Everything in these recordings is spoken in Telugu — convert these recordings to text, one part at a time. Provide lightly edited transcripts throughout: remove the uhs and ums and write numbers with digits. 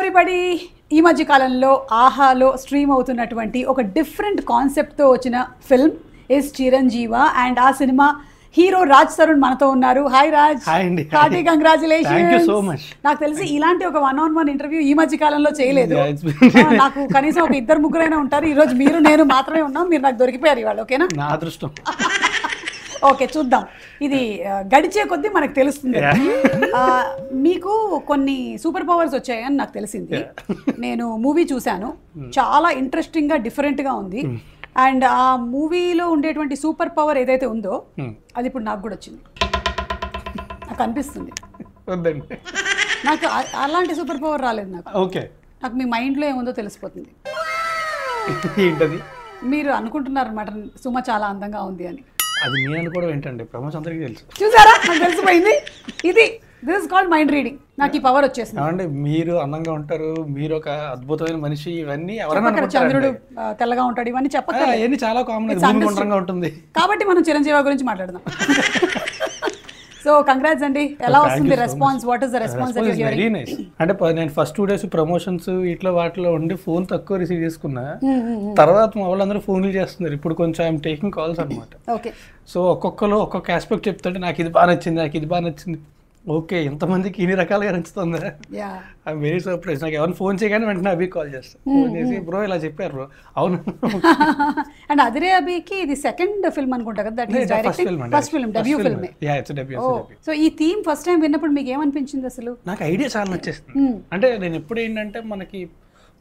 ఎవ్రీబడి. ఈ మధ్య కాలంలో ఆహాలో స్ట్రీమ్ అవుతున్నటువంటి ఒక డిఫరెంట్ కాన్సెప్ట్తో వచ్చిన ఫిల్మ్ ఇస్ చిరంజీవ అండ్ ఆ సినిమా హీరో రాజ్ తరుణ్ మనతో ఉన్నారు. హాయ్ రాజ్. హాయ్ అండి. Hearty congratulations. Thank you so much. నాకు తెలిసి ఇలాంటి ఒక 1-on-1 ఇంటర్వ్యూ ఈ మధ్య కాలంలో చేయలేదు. నాకు కనీసం ఒక 2-3 ఉంటారు. ఈ రోజు మీరు నేను మాత్రమే ఉన్నాం. మీరు నాకు దొరికిపోయారు ఇవాళ. ఓకేనా? నా అదృష్టం. ఓకే, చూద్దాం. ఇది గడిచే కొద్దీ మనకు తెలుస్తుంది. మీకు కొన్ని సూపర్ పవర్స్ వచ్చాయని నాకు తెలిసింది. నేను మూవీ చూశాను, చాలా ఇంట్రెస్టింగ్ గా డిఫరెంట్ గా ఉంది. అండ్ ఆ మూవీలో ఉండేటువంటి సూపర్ పవర్ ఏదైతే ఉందో అది ఇప్పుడు నాకు కూడా వచ్చింది. నాకు అనిపిస్తుంది నాకు అలాంటి సూపర్ పవర్ రాలేదు నాకు. ఓకే, నాకు మీ మైండ్లో ఏముందో తెలిసిపోతుంది. ఏంటది? మీరు అనుకుంటున్నారు అన్నమాట సుమ చాలా అందంగా ఉంది అని. అది నేను అనుకోవడం ఏంటండి, ప్రపంచం అందరికీ తెలుసు. చూసారా, నాకు తెలిసిపోయింది. This is called mind reading. నాకు ఈ పవర్ వచ్చేసింది. అంటే మీరు అందంగా ఉంటారు, మీరు ఒక అద్భుతమైన మనిషి, ఇవన్నీ ఎవరైనా చంద్రుడు తెల్లగా ఉంటాడు, ఇవన్నీ చెప్పక ఇవన్నీ చాలా కామన్, గుండ్రంగా ఉంటుంది. కాబట్టి మనం చిరంజీవి గురించి మాట్లాడదాం. సో కంగ్రాట్స్ అండి. ఎలా వస్తుంది response? What is the response that you are very nice. అంటే నేను ఫస్ట్ 2 days ప్రమోషన్స్ ఇట్లా వాటిలో ఉండి ఫోన్ తక్కువ రిసీవ్ చేసుకున్నా. తర్వాత మా వాళ్ళందరూ ఫోన్లు చేస్తున్నారు. ఇప్పుడు కొంచెం ఐఎమ్ టేకింగ్ కాల్స్ అనమాట. ఓకే. సో ఒక్కొక్కరు ఒక్కొక్క ఆస్పెక్ట్ చెప్తుంటే నాకు ఇది బాగా నచ్చింది, నాకు ఇది బాగా నచ్చింది. ఓకే, ఎంతమందికి ఇన్ని రకాలుగా నచ్చుతుందా? I'm very surprise. నాకు ఎవరిని ఫోన్ చేయగానే వెంటనే అభి కాల్ చేస్తాను. ఫోన్ చేసి బ్రో ఇలా చెప్పారు బ్రో. అవును. అండ్ అదిరే అభికి ఇది సెకండ్ ఫిల్మ్ అనుకుంటా కదా? That is directing first film, debut film. Yeah, it's debut. So ఈ థీమ్ ఫస్ట్ టైం విన్నప్పుడు మీకు ఏమనిపించింది అసలు? నాకు ఐడియా చాలా నచ్చేస్తుంది. అంటే నేను ఎప్పుడు ఏంటంటే మనకి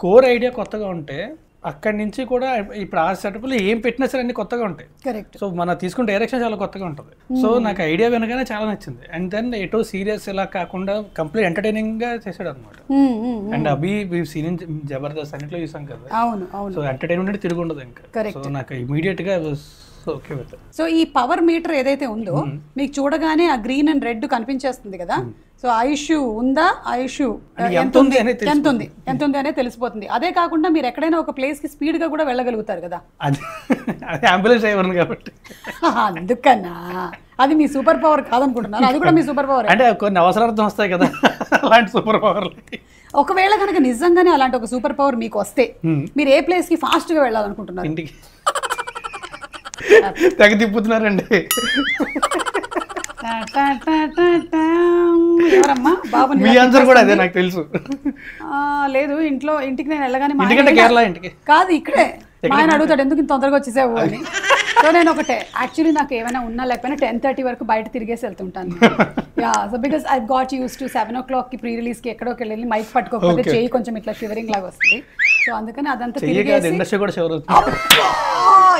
కోర్ ఐడియా కొత్తగా ఉంటే అక్కడి నుంచి కూడా ఇప్పుడు ఆ సెటప్లో ఏం పెట్టినా సరే అన్ని కొత్తగా ఉంటాయి. కరెక్ట్. సో మనం తీసుకున్న డైరెక్షన్ చాలా కొత్తగా ఉంటుంది. సో నాకు ఐడియా వినగానే చాలా నచ్చింది. అండ్ దెన్ ఎటో సీరియస్ ఇలా కాకుండా కంప్లీట్ ఎంటర్టైనింగ్ గా చేశాడు అనమాట. అండ్ అభి సీన్ జబర్దస్త్ అన్నిట్లో చూసాం కదా. అవును అవును. సో ఎంటర్టైన్మెంట్ తిరిగి ఉండదు ఇంకా. సో నాకు ఇమీడియట్ గా ఓకే విత్. సో ఈ పవర్ మీటర్ ఏదైతే ఉందో మీకు చూడగానే ఆ గ్రీన్ అండ్ రెడ్ కనిపించేస్తుంది కదా. సో ఆయుష్ ఉందా, ఆయుష్ ఎంత ఉంది అనేది తెలిసిపోతుంది. అదే కాకుండా మీరు ఎక్కడైనా ఒక ప్లేస్ కి స్పీడ్ గా కూడా వెళ్ళగలుగుతారు కదా. అది అంబులెన్స్ డ్రైవర్ కాబట్టి. అందుకన్నా అది మీ సూపర్ పవర్ కాదనుకుంటున్నారు? అది కూడా మీ సూపర్ పవర్. అంటే కొన్ని అవసరార్థం వస్తాయి కదా అలాంటి సూపర్ పవర్. ఒకవేళ కనుక నిజంగానే అలాంటి ఒక సూపర్ పవర్ మీకు వస్తే మీరు ఏ ప్లేస్ కి ఫాస్ట్ గా వెళ్ళాలనుకుంటున్నారు? ఇంటికి. తెగ తిప్పుతున్నారండి. ఎవరమ్మా బాబు? మీ ఆన్సర్ కూడా అదే నాకు తెలుసు. లేదు, ఇంటికి నేను వెళ్ళగానే కేరళ ఇంటికి కాదు, ఇక్కడే మా ఆయన అడుగుతాడు ఎందుకు ఇంత తొందరగా వచ్చేసావు అని. సో నేను ఒకటే, యాక్చువల్లీ నాకు ఏమైనా ఉన్నా లేకపోయినా 10:30 వరకు బయట తిరిగేసి వెళ్తుంటాను. Yeah, so because I got used to 7 o'clock కి ప్రీ రిలీజ్ కి ఎక్కడోకి వెళ్ళి మైక్ పట్టుకోకపోతే చెయ్యి కొంచెం ఇట్లా షివరింగ్ లాగా వస్తుంది. సో అందుకని అదంతా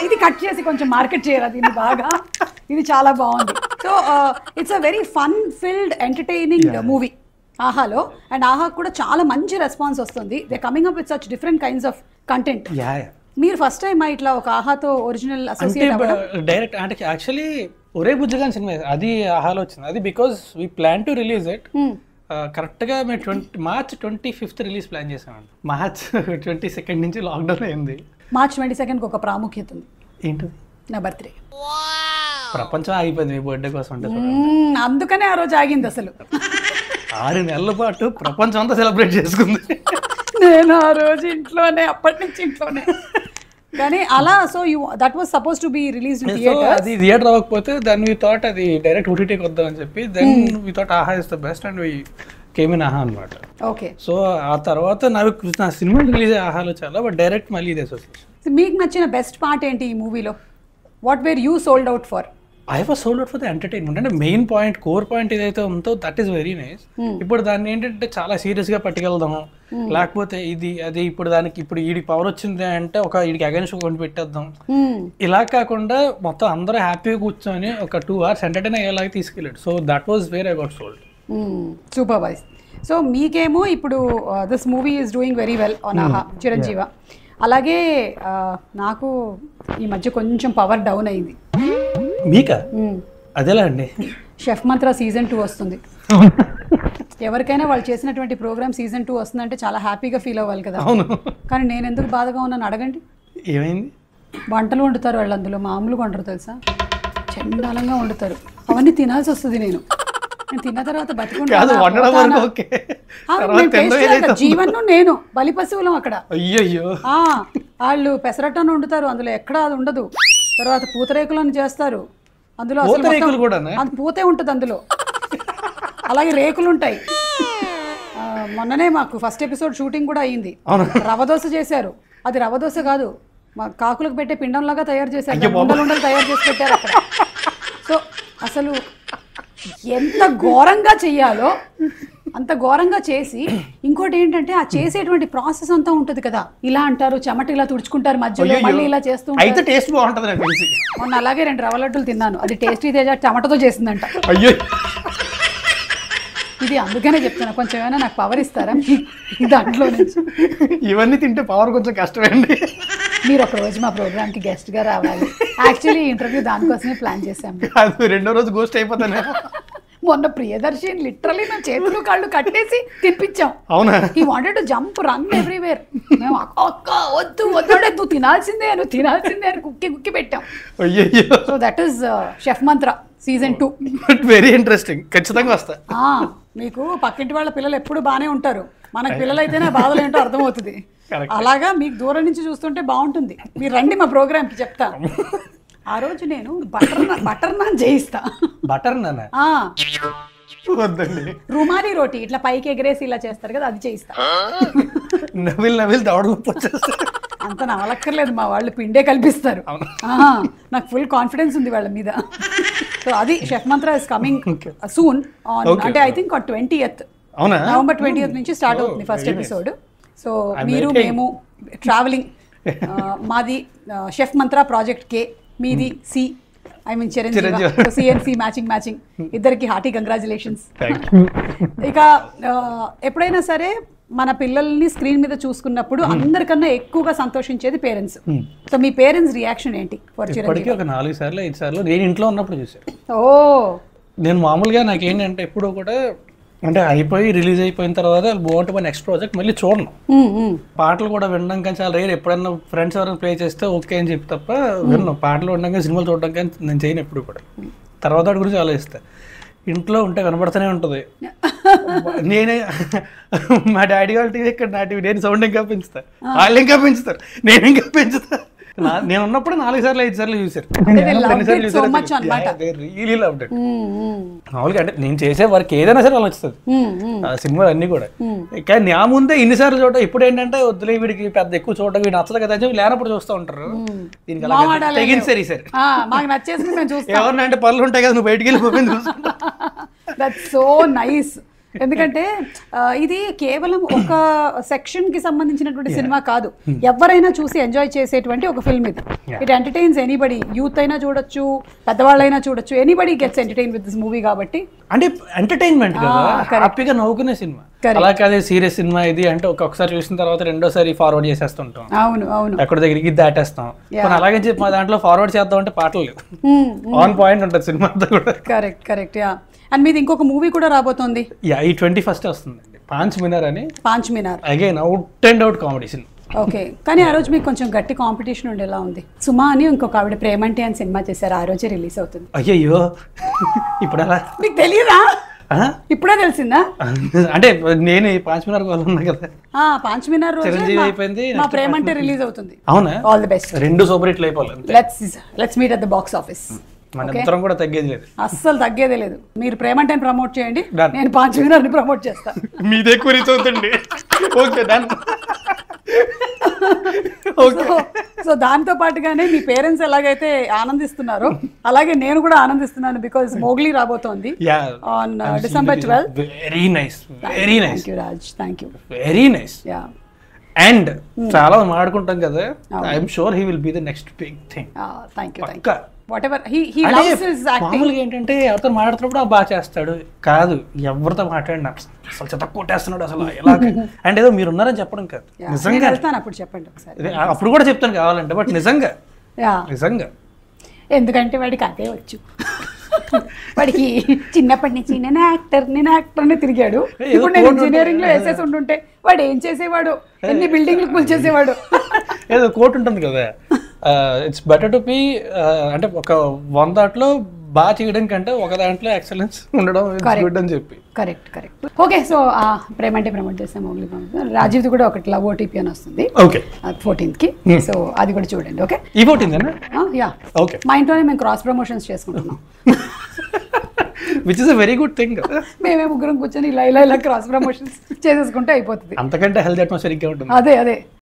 ఇది కట్ చేసి కొంచెం మార్కెట్ చేయరా దీన్ని బాగా. ఇది చాలా బాగుంది. So it's a very fun field entertaining movie ఆహాలో. అండ్ ఆహా కూడా చాలా మంచి రెస్పాన్స్ వస్తుంది. They coming up with such different kinds of content. మీరు ఫస్ట్ టైం ఇట్లా ఒక ఆహాతో ఒరిజినల్ అసోసియేట్ అవ్వడం? డైరెక్ట్ అంటే యాక్చువల్లీ ఒరే బుజ్జగాన్ సినిమా అది ఆహాలో వచ్చింది. అది because we plan to release it. కరెక్ట్గా మేము March 25th రిలీజ్ ప్లాన్ చేసామండి. March 22nd నుంచి లాక్డౌన్ అయింది. March 22nd ఒక ప్రాముఖ్యత ఉంది. ఏంటది? నా బర్త్డే. ప్రపంచం ఆగిపోయింది మీ బర్త్డే కోసం. అందుకనే ఆ రోజు ఆగింది అసలు. 6 నెలల పాటు ప్రపంచం అంతా సెలబ్రేట్ చేసుకుంది. నేను ఆ రోజు ఇంట్లోనే, అప్పటి నుంచి ఇంట్లోనే. కానీ అలా so that was suppose to be released in theatre. అది థియేటర్ అవ్వకపోతే దెన్ వి థాట్ అది డైరెక్ట్ ఓటీటీకి వద్దాం అని చెప్పి then we thought Aha is the best and we came in Aha అనమాట. ఓకే. సో ఆ తర్వాత నా సినిమా రిలీజ్ ఆహాలో చాలా, బట్ డైరెక్ట్ మళ్ళీ ఇదే అసోసియేషన్. మీకు నచ్చిన బెస్ట్ పార్ట్ ఏంటి ఈ మూవీలో? What where you sold out for? I was sold out for the entertainment. అంటే మెయిన్ పాయింట్, కోర్ పాయింట్ ఏదైతే ఉందో దట్ ఈస్ వెరీ నైస్. ఇప్పుడు దాన్ని ఏంటంటే చాలా సీరియస్ గా పట్టుకెళ్దాము, లేకపోతే ఇది అది ఇప్పుడు దానికి ఇప్పుడు వీడికి పవర్ వచ్చింది అంటే ఒక వీడికి అగైన్స్ కొని పెట్టేద్దాం, ఇలా కాకుండా మొత్తం అందరూ హ్యాపీగా కూర్చొని ఒక 2 hours ఎంటర్టైన్ అయ్యేలాగా తీసుకెళ్ళాడు. So that was where I got sold. Super wise. So మీకేమో ఇప్పుడు this movie is doing very well on Aha, Chiranjeeva. అలాగే నాకు ఈ మధ్య కొంచెం పవర్ డౌన్ అయింది. మీకా? అదేలా అండి. షెఫ్ మంత్రా సీజన్ 2 వస్తుంది. ఎవరికైనా వాళ్ళు చేసినటువంటి ప్రోగ్రామ్ సీజన్ 2 వస్తుందంటే చాలా హ్యాపీగా ఫీల్ అవ్వాలి కదా. అవును. కానీ నేను ఎందుకు బాధగా ఉన్నాను అడగండి. ఏమైంది? వంటలు వండుతారు వాళ్ళు, అందులో మామూలుగా వండరు తెలుసా, చండాలంగా వండుతారు. అవన్నీ తినాల్సి వస్తుంది నేను. నేను తిన్న తర్వాత కాదు బతికుంటానా, వండడం వరకు పోతానా? ఓకే, ఆ, తర్వాత మేము తినడం taste ఏదైతే చేస్తాం. జీవన్ను నేను బలి పశువులం అక్కడ. అయ్యయ్యో ఆ, వాళ్ళు పెసరట్టను వండుతారు, అందులో ఎక్కడ అది ఉండదు. తర్వాత పూతరేకులను చేస్తారు, అందులో అసలు పూతరేకులు మొత్తం- కూడానా? అది పూతే ఉంటుంది అందులో. అలాగే రేకులు ఉంటాయి. మొన్ననే మాకు ఫస్ట్ ఎపిసోడ్ షూటింగ్ కూడా అయ్యింది. అవునా? రవ దోశ చేశారు. అది రవ దోశ కాదు, మా కాకులకు పెట్టే పిండంలాగా తయారు చేశారు. అయ్యో బాబోయ్. ఉండలు ఉండలు తయారు చేసి పెట్టారు అక్కడ. సో అసలు ఎంత ఘోరంగా చెయ్యాలో అంత ఘోరంగా చేసి, ఇంకోటి ఏంటంటే ఆ చేసేటువంటి ప్రాసెస్ అంతా ఉంటుంది కదా, ఇలా అంటారు, చెమట ఇలా తుడుచుకుంటారు మధ్యలో, అయ్యయ్యో. మళ్ళీ ఇలా చేస్తూ అయితే ఉంటారు. టేస్ట్ బాగుంటది నాకు తెలిసి. మొన్న అలాగే 2 రవ్వ లడ్డూలు తిన్నాను, అది టేస్టీ తేజ చెమటతో చేసిందంట. అయ్యో ఇది అందుకనే చెప్తున్నా, కొంచెం ఏమైనా నాకు పవర్ ఇస్తారా మీ దాంట్లో నుంచి? ఇవన్నీ తింటే పవర్ కొంచెం కష్టమే అండి. మీరు ఒక రోజు మా ప్రోగ్రామ్కి గెస్ట్గా రావాలి. యాక్చువల్లీ ఇంటర్వ్యూ దానికోసమే ప్లాన్ చేశాము. అది రెండో రోజు గోస్ట్ అయిపోతానే. మొన్న ప్రియదర్శిని లిటరలీ నా చేతులు కాళ్ళు కట్టేసి తినిపించాం. అవునా? ఈ wanted to jump run everywhere. మేము అక్క వద్దు వద్దుడే, నువ్వు తినాల్సిందే అని కుక్కి కుక్కి పెట్టాం. అయ్యయ్యో. So that is chef Mantra season 2. Very interesting, ఖచ్చితంగా వస్తా. మీకు పక్కింటి వాళ్ళ పిల్లలు ఎప్పుడు బాగానే ఉంటారు, మనకు పిల్లలు అయితేనే బాధలు ఏంటో అర్థమవుతుంది. Correct. అలాగా మీకు దూరం నుంచి చూస్తుంటే బాగుంటుంది. మీరు రండి మా ప్రోగ్రామ్కి, చెప్తా. ఆ రోజు నేను బటర్ నాన్ చేయిస్తా. బటర్ నానా? ఆ, వద్దండి. రుమాలి రోటీ ఇట్లా పైకి ఎగరేసి ఇలా చేస్తారు కదా, అది చేయిస్తా. నవిల్ దవడ వచ్చేస్తా. అంత నవలక్కర్లేదు, మా వాళ్ళు పిండే కల్పిస్తారు. నాకు ఫుల్ కాన్ఫిడెన్స్ ఉంది వాళ్ళ మీద. సో అది chef Mantra is coming soon on, అంటే ఐ థింక్ 20th అవునా? నవంబర్ 20th నుంచి స్టార్ట్ అవుతుంది ఫస్ట్ ఎపిసోడ్. సో మీరు మేము ట్రావెలింగ్, మాది షెఫ్ మంత్ర ప్రాజెక్ట్ K, మీది C, I mean Chiranjeevi. CNC matching ఇద్దరికి హార్టీ కంగ్రాచులేషన్స్. ఇక ఎప్పుడైనా సరే మన పిల్లల్ని స్క్రీన్ మీద చూసుకున్నప్పుడు అందరికన్నా ఎక్కువగా సంతోషించేది పేరెంట్స్. సో మీ పేరెంట్స్ రియాక్షన్ ఏంటి ఫర్ చిరంజీవి? ఇప్పటికీ ఒక 4 సార్లు 5 సార్లు నేను ఇంట్లో ఉన్నప్పుడు చూసాను. ఓ, నేను మామూలుగా నాకేంటంటే ఎప్పుడూ కూడా అంటే అయిపోయి రిలీజ్ అయిపోయిన తర్వాత బాగుంటుంది నెక్స్ట్ ప్రాజెక్ట్ మళ్ళీ చూడను. పాటలు కూడా వినడం కానీ చాలా రేర్. ఎప్పుడన్నా ఫ్రెండ్స్ ఎవరైనా ప్లే చేస్తే ఓకే అని చెప్పి తప్ప విన్నాను. పాటలు వినడం కానీ సినిమాలు చూడడం కానీ నేను చేయను ఎప్పుడు కూడా. తర్వాత వాటి గురించి ఆలోచిస్తాను. ఇంట్లో ఉంటే వినపడుతూనే ఉంటుంది. నేనే మా డాడీ వాళ్ళ టీవీ ఇక్కడ, నా టీవీ, నేను సౌండ్ ఇంకా పెంచుతాను, వాళ్ళు ఇంకా పెంచుతారు, నేను ఇంకా పెంచుతా. నేను ఉన్నప్పుడు 4 సార్లు 5 సార్లు చూసారు. మామూలుగా అంటే నేను చేసే వర్క్ ఏదైనా సరే వాళ్ళు వస్తుంది, సినిమాలు అన్ని కూడా. కానీ నా ముందే ఇన్నిసార్లు చూడటం, ఇప్పుడు ఏంటంటే వద్దులే వీడికి పెద్ద ఎక్కువ చూడటం, వీడు నచ్చదు కదా అని లేనప్పుడు చూస్తూ ఉంటారు. దీనికి తెగించారు ఈసారి. మాకు నచ్చేసి మేము చూస్తాం. ఎవరన్నా అంటే పనులు ఉంటాయి కదా, నువ్వు బయటికి వెళ్ళిపోయింది చూసుకుంటా. That's so nice. ఎందుకంటే ఇది కేవలం ఒక సెక్షన్ కి సంబంధించినటువంటి సినిమా కాదు, ఎవరైనా చూసి ఎంజాయ్ చేసేటువంటి ఒక ఫిల్మ్ ఇది. ఇట్ ఎంటర్టైన్స్ ఎనీబడి, యూత్ అయినా చూడొచ్చు, పెద్దవాళ్ళైనా చూడొచ్చు, anybody gets entertain with this movie. కాబట్టి అంటే ఎంటర్టైన్మెంట్ కదా, హ్యాపీగా నవ్వుకునే సినిమా. అలా కాదే సీరియస్ సినిమా ఇది అంటే ఒక్కొక్కసారి చూసిన తర్వాత రెండోసారి ఫార్వర్డ్ చేసేస్తుంటాం. అవును అవును, ఎక్కడ దగ్గరికి ఇది దాటేస్తాం. అలాగే చెప్పి మా దాంట్లో ఫార్వర్డ్ చేద్దాం అంటే పాటలు లేవు, ఆన్ పాయింట్ ఉంటుంది సినిమా అంతా కూడా. Correct correct. యా, అండ్ మీది ఇంకొక మూవీ కూడా రాబోతోంది. యా, ఈ 21st వస్తుందండి, పాంచ్ మినార్ అని. Panch Minar again out and out comedy cinema. Okay, కానీ ఆ రోజు మీకు కొంచెం గట్టి కాంపిటీషన్ ఉండి ఎలా ఉంది? సుమా అని ఇంకొక ఆవిడ ప్రేమంటే అని సినిమా చేశారు, ఆ రోజే రిలీజ్ అవుతుంది. అయ్యయ్యో, ఇప్పుడు అలా మీకు తెలియదా? ఇప్పుడే తెలిసిందా? అంటే నేను పాంచ్ మినార్ వాళ్ళు ఉన్నా కదా. పాంచ్ మినార్ రోజు చిరంజీవి అయిపోయింది, మా ప్రేమంటే రిలీజ్ అవుతుంది. అవునా? All the best. 2 సూపర్ హిట్లు అయిపోవాలి. Let's meet at the box office. మన ఇద్దరం కూడా తగ్గేది లేదు, అస్సలు తగ్గేదే లేదు. మీరు ప్రేమంటే ప్రమోట్ చేయండి, నేను పాంచ్ మినార్ని ప్రమోట్ చేస్తాను. మీదే రీచ్ అవుతుంది. ఓకే, సో దాంతో పాటుగానే మీ పేరెంట్స్ ఎలాగైతే ఆనందిస్తున్నారో అలాగే నేను కూడా ఆనందిస్తున్నాను, బికాజ్ మోగ్లీ రాబోతోంది on December 12th. Very nice, very nice. Thank you Raj, thank you. Very nice. Yeah, and చాలా మాట్లాడుకుంటాం కదా, I'm sure he will be the next big thing. Thank you. whatever he loves his acting. మామూలుగా ఏంటంటే ఎవరితో మాట్లాడుతున్నప్పుడు బాగా చేస్తాడు కాదు, ఎవరితో మాట్లాడినా అసలు చెత్త కొట్టేస్తున్నాడు అసలు ఎలా అంటే ఏదో మీరు ఉన్నారని చెప్పడం కాదు, నిజంగా వెళ్తాను అప్పుడు చెప్పండి ఒకసారి. అప్పుడు కూడా చెప్తాను కావాలంటే, బట్ నిజంగా నిజంగా ఎందుకంటే వాడికి అదే వచ్చు. వాడికి చిన్నప్పటి నుంచి నేను యాక్టర్ని తిరిగాడు. ఇప్పుడు నేను ఇంజనీరింగ్ లో వేసేసి ఉంటుంటే వాడు ఏం చేసేవాడు, ఎన్ని బిల్డింగ్లు కూల్చేసేవాడు. ఏదో కోట్ ఉంటుంది కదా, ఇట్స్ బెటర్ టు బి అంటే ఒక 100 దాంట్లో బాగా చేయడం కంటే ఒక దాంట్లో ఎక్సలెన్స్ ఉండడం గుడ్ అని చెప్పి. కరెక్ట్. ఓకే, సో ప్రేమంటే ప్రమోట్ చేస్తాం, మౌగ్లీ ప్రమోట్. రాజీవ్ది కూడా ఒకటి లవ్ ఓటీపీ అని వస్తుంది ఓకే 14th కి, సో అది కూడా చూడండి. ఓకే, ఈ 14th యా, ఓకే. మా ఇంట్లోనే మేము క్రాస్ ప్రమోషన్స్ చేసుకుంటున్నాం. Which is a very good thing. మేమే ముగ్గురం కూర్చొని ఇలా క్రాస్ ప్రమోషన్స్ చేసేసుకుంటే అయిపోతుంది. అంతకంటే హెల్త్ అట్మాస్ఫియర్ గా ఉంటుంది. అదే